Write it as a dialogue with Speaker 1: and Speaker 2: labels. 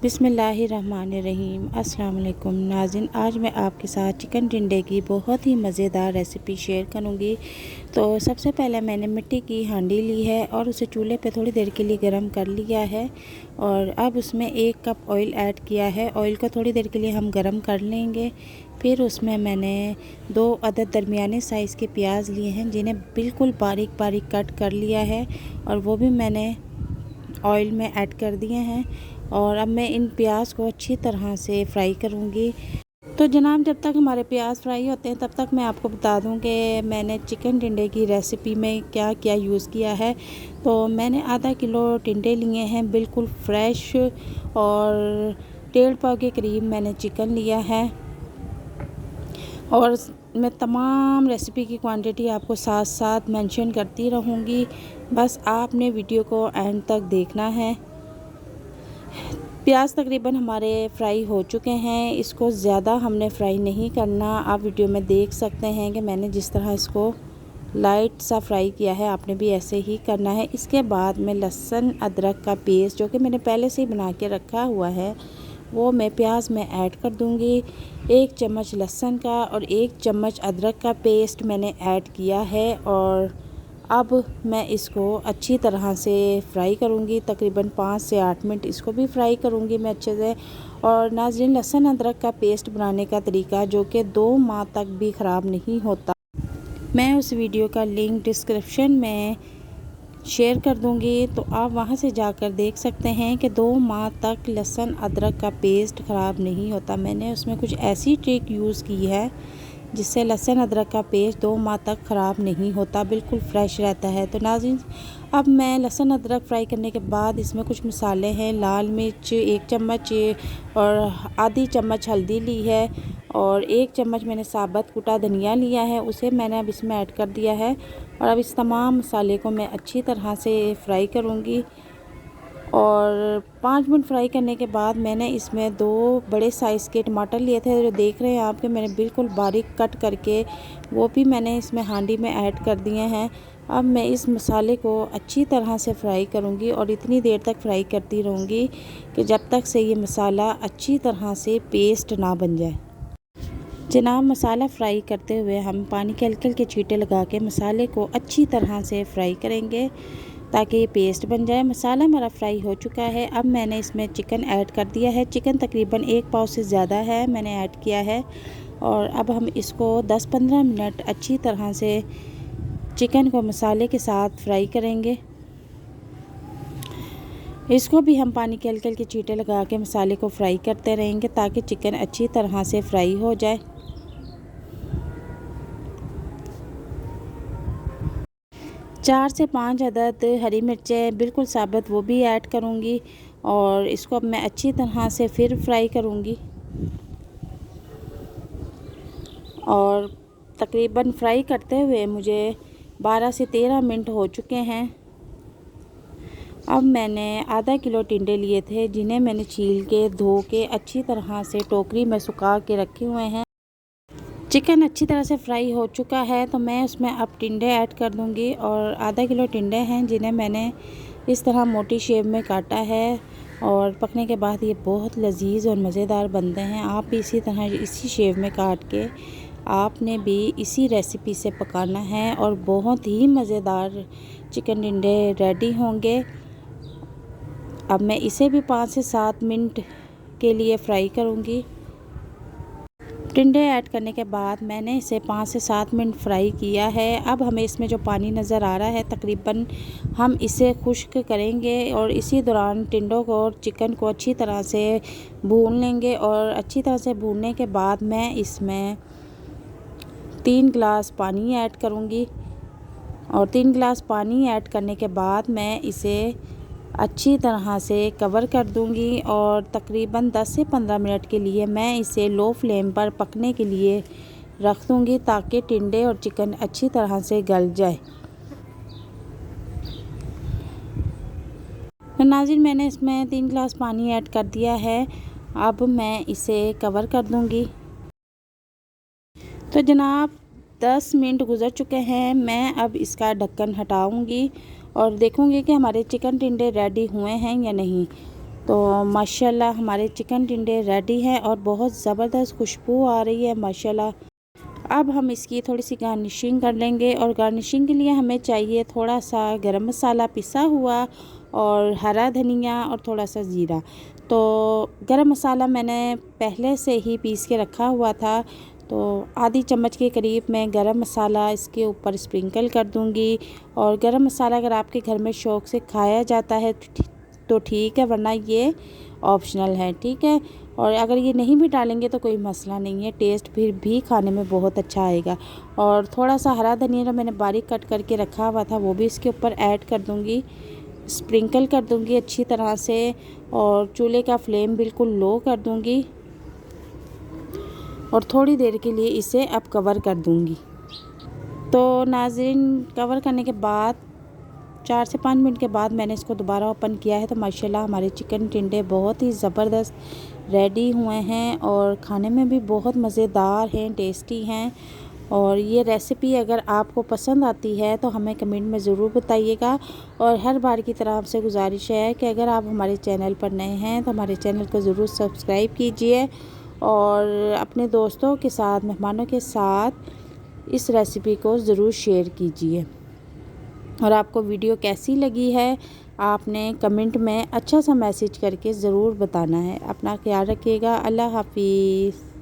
Speaker 1: बिस्मिल्लाहिर्रहमानिर्रहीम। अस्सलाम वालेकुम नाज़रीन, आज मैं आपके साथ चिकन टिंडे की बहुत ही मज़ेदार रेसिपी शेयर करूंगी। तो सबसे पहले मैंने मिट्टी की हांडी ली है और उसे चूल्हे पे थोड़ी देर के लिए गर्म कर लिया है और अब उसमें 1 कप ऑयल ऐड किया है। ऑयल को थोड़ी देर के लिए हम गर्म कर लेंगे। फिर उसमें मैंने 2 अदद दरमियाने साइज़ के प्याज लिए हैं जिन्हें बिल्कुल बारीक बारीक कट कर लिया है और वो भी मैंने ऑयल में ऐड कर दिए हैं। और अब मैं इन प्याज को अच्छी तरह से फ्राई करूंगी। तो जनाब, जब तक हमारे प्याज फ्राई होते हैं तब तक मैं आपको बता दूं कि मैंने चिकन टिंडे की रेसिपी में क्या क्या यूज़ किया है। तो मैंने आधा किलो टिंडे लिए हैं, बिल्कुल फ्रेश, और 1.5 पाव के करीब मैंने चिकन लिया है। और मैं तमाम रेसिपी की क्वांटिटी आपको साथ साथ मेंशन करती रहूँगी, बस आपने वीडियो को एंड तक देखना है। प्याज तकरीबन हमारे फ्राई हो चुके हैं, इसको ज़्यादा हमने फ्राई नहीं करना। आप वीडियो में देख सकते हैं कि मैंने जिस तरह इसको लाइट सा फ्राई किया है, आपने भी ऐसे ही करना है। इसके बाद मैं लहसुन अदरक का पेस्ट जो कि मैंने पहले से ही बना के रखा हुआ है वो मैं प्याज में ऐड कर दूंगी। 1 चम्मच लहसुन का और 1 चम्मच अदरक का पेस्ट मैंने ऐड किया है और अब मैं इसको अच्छी तरह से फ्राई करूंगी। तकरीबन 5 से 8 मिनट इसको भी फ्राई करूंगी मैं अच्छे से। और नाज़रीन, लहसुन अदरक का पेस्ट बनाने का तरीका जो कि 2 माह तक भी ख़राब नहीं होता, मैं उस वीडियो का लिंक डिस्क्रिप्शन में शेयर कर दूंगी, तो आप वहां से जाकर देख सकते हैं कि 2 माह तक लहसुन अदरक का पेस्ट ख़राब नहीं होता। मैंने उसमें कुछ ऐसी ट्रिक यूज़ की है जिससे लहसुन अदरक का पेस्ट 2 माह तक ख़राब नहीं होता, बिल्कुल फ्रेश रहता है। तो नाज़रीन, अब मैं लहसुन अदरक फ्राई करने के बाद इसमें कुछ मसाले हैं। लाल मिर्च 1 चम्मच और आधी चम्मच हल्दी ली है और 1 चम्मच मैंने साबुत कुटा धनिया लिया है, उसे मैंने अब इसमें ऐड कर दिया है। और अब इस तमाम मसाले को मैं अच्छी तरह से फ्राई करूँगी। और 5 मिनट फ्राई करने के बाद मैंने इसमें 2 बड़े साइज़ के टमाटर लिए थे, जो देख रहे हैं आपके, मैंने बिल्कुल बारीक कट करके वो भी मैंने इसमें हांडी में ऐड कर दिए हैं। अब मैं इस मसाले को अच्छी तरह से फ्राई करूंगी और इतनी देर तक फ्राई करती रहूंगी कि जब तक से ये मसाला अच्छी तरह से पेस्ट ना बन जाए। जनाब, मसाला फ्राई करते हुए हम पानी के हल्के हल्के छींटे लगा के मसाले को अच्छी तरह से फ्राई करेंगे ताकि ये पेस्ट बन जाए। मसाला हमारा फ्राई हो चुका है। अब मैंने इसमें चिकन ऐड कर दिया है। चिकन तकरीबन 1 पाव से ज़्यादा है मैंने ऐड किया है। और अब हम इसको 10-15 मिनट अच्छी तरह से चिकन को मसाले के साथ फ्राई करेंगे। इसको भी हम पानी के हल्के हल्के छींटे लगा के मसाले को फ्राई करते रहेंगे ताकि चिकन अच्छी तरह से फ्राई हो जाए। 4 से 5 अदद हरी मिर्चें बिल्कुल साबुत वो भी ऐड करूँगी और इसको अब मैं अच्छी तरह से फिर फ्राई करूँगी। और तकरीबन फ्राई करते हुए मुझे 12 से 13 मिनट हो चुके हैं। अब मैंने आधा किलो टिंडे लिए थे जिन्हें मैंने छील के धो के अच्छी तरह से टोकरी में सुखा के रखे हुए हैं। चिकन अच्छी तरह से फ्राई हो चुका है तो मैं उसमें अब टिंडे ऐड कर दूंगी। और आधा किलो टिंडे हैं जिन्हें मैंने इस तरह मोटी शेप में काटा है और पकने के बाद ये बहुत लजीज और मज़ेदार बनते हैं। आप भी इसी तरह इसी शेप में काट के आपने भी इसी रेसिपी से पकाना है और बहुत ही मज़ेदार चिकन टिंडे रेडी होंगे। अब मैं इसे भी 5 से 7 मिनट के लिए फ्राई करूँगी। टिंडे ऐड करने के बाद मैंने इसे 5 से 7 मिनट फ्राई किया है। अब हमें इसमें जो पानी नज़र आ रहा है तकरीबन हम इसे खुश्क करेंगे और इसी दौरान टिंडों को और चिकन को अच्छी तरह से भून लेंगे। और अच्छी तरह से भूनने के बाद मैं इसमें 3 गिलास पानी ऐड करूँगी। और 3 गिलास पानी ऐड करने के बाद मैं इसे अच्छी तरह से कवर कर दूंगी और तकरीबन 10 से 15 मिनट के लिए मैं इसे लो फ्लेम पर पकने के लिए रख दूंगी ताकि टिंडे और चिकन अच्छी तरह से गल जाए। तो नाज़रीन, मैंने इसमें 3 गिलास पानी ऐड कर दिया है। अब मैं इसे कवर कर दूंगी। तो जनाब, 10 मिनट गुज़र चुके हैं। मैं अब इसका ढक्कन हटाऊंगी और देखूंगी कि हमारे चिकन टिंडे रेडी हुए हैं या नहीं। तो माशाल्लाह हमारे चिकन टिंडे रेडी हैं और बहुत ज़बरदस्त खुशबू आ रही है माशाल्लाह। अब हम इसकी थोड़ी सी गार्निशिंग कर लेंगे और गार्निशिंग के लिए हमें चाहिए थोड़ा सा गरम मसाला पिसा हुआ और हरा धनिया और थोड़ा सा ज़ीरा। तो गरम मसाला मैंने पहले से ही पीस के रखा हुआ था, तो आधी चम्मच के करीब मैं गरम मसाला इसके ऊपर स्प्रिंकल कर दूंगी। और गरम मसाला अगर आपके घर में शौक़ से खाया जाता है तो ठीक है, वरना ये ऑप्शनल है, ठीक है। और अगर ये नहीं भी डालेंगे तो कोई मसला नहीं है, टेस्ट फिर भी खाने में बहुत अच्छा आएगा। और थोड़ा सा हरा धनिया जो मैंने बारीक कट करके रखा हुआ था वो भी इसके ऊपर ऐड कर दूंगी, स्प्रिंकल कर दूंगी अच्छी तरह से। और चूल्हे का फ्लेम बिल्कुल लो कर दूंगी और थोड़ी देर के लिए इसे अब कवर कर दूंगी। तो नाज़रीन, कवर करने के बाद 4 से 5 मिनट के बाद मैंने इसको दोबारा ओपन किया है, तो माशाल्लाह हमारे चिकन टिंडे बहुत ही ज़बरदस्त रेडी हुए हैं और खाने में भी बहुत मज़ेदार हैं, टेस्टी हैं। और ये रेसिपी अगर आपको पसंद आती है तो हमें कमेंट में ज़रूर बताइएगा। और हर बार की तरह आपसे गुजारिश है कि अगर आप हमारे चैनल पर नए हैं तो हमारे चैनल को ज़रूर सब्सक्राइब कीजिए और अपने दोस्तों के साथ, मेहमानों के साथ इस रेसिपी को ज़रूर शेयर कीजिए। और आपको वीडियो कैसी लगी है आपने कमेंट में अच्छा सा मैसेज करके ज़रूर बताना है। अपना ख्याल रखिएगा। अल्लाह हाफिज़।